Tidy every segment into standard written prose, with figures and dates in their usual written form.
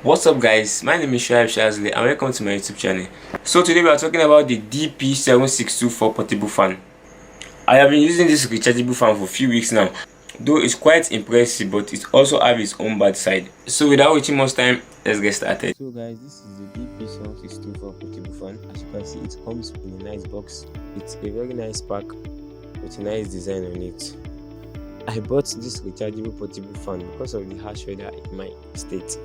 What's up guys, my name is Shazli and welcome to my YouTube channel. So today we are talking about the DP7624 portable fan. I have been using this rechargeable fan for a few weeks now, though it's quite impressive, but it also has its own bad side. So without wasting much time, let's get started. So guys, this is the DP7624 portable fan. As you can see, it comes in a nice box. It's a very nice pack with a nice design on it. I bought this rechargeable portable fan because of the harsh weather in my state.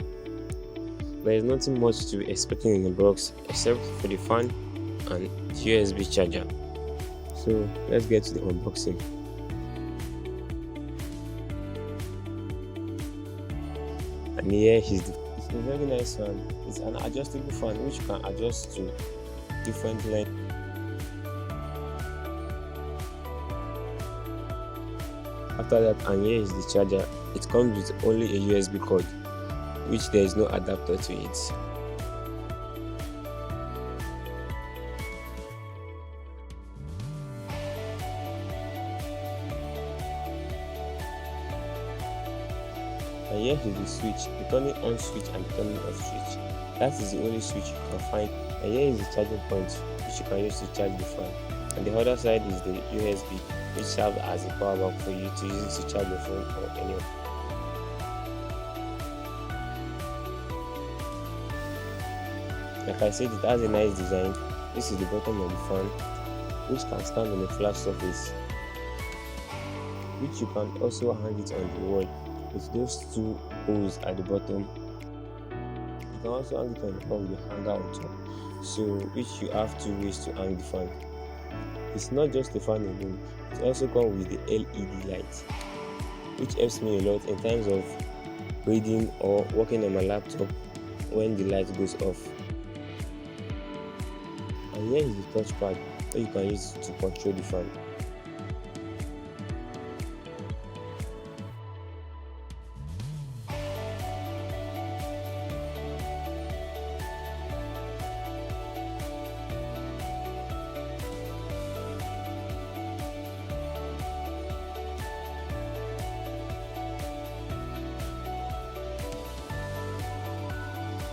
There is nothing much to be expecting in the box except for the fan and USB charger. So let's get to the unboxing. And here is it's a very nice fan. It's an adjustable fan which you can adjust to different lengths. After that, and here is the charger. It comes with only a USB cord, which there is no adapter to it. And here is the switch, the turning on switch and the turning off switch. That is the only switch you can find. And here is the charging point, which you can use to charge the fan. And the other side is the USB, which serves as a power bank for you to use it to charge your phone or any. Like I said, it has a nice design. This is the bottom of the fan, which can stand on a flat surface, which you can also hang it on the wall with those two holes at the bottom. You can also hang it on the wall with a hanger on top, so which you have two ways to hang the fan. It's not just the fan alone, it also comes with the LED light, which helps me a lot in terms of reading or working on my laptop when the light goes off. And here is the touchpad where you can use it to control the fan.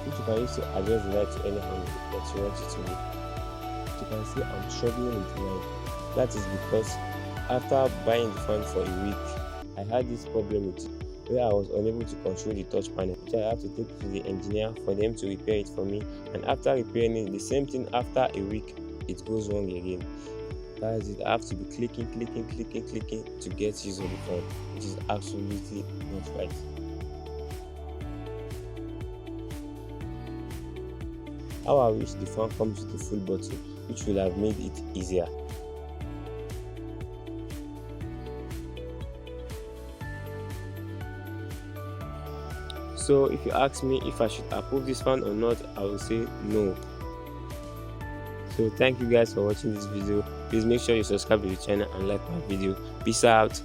Which you can use to adjust the light to any angle that you want it to be. You can see I'm struggling with mine. That is because after buying the fan for a week, I had this problem with it, where I was unable to control the touch panel, which I have to take to the engineer for them to repair it for me. And after repairing it, the same thing after a week, it goes wrong again. That is it. I have to be clicking to get use of the fan, which is absolutely not right. How I wish the fan comes with a full bottle, which would have made it easier. So if you ask me if I should approve this fan or not, I will say no. So thank you guys for watching this video. Please make sure you subscribe to the channel and like my video. Peace out.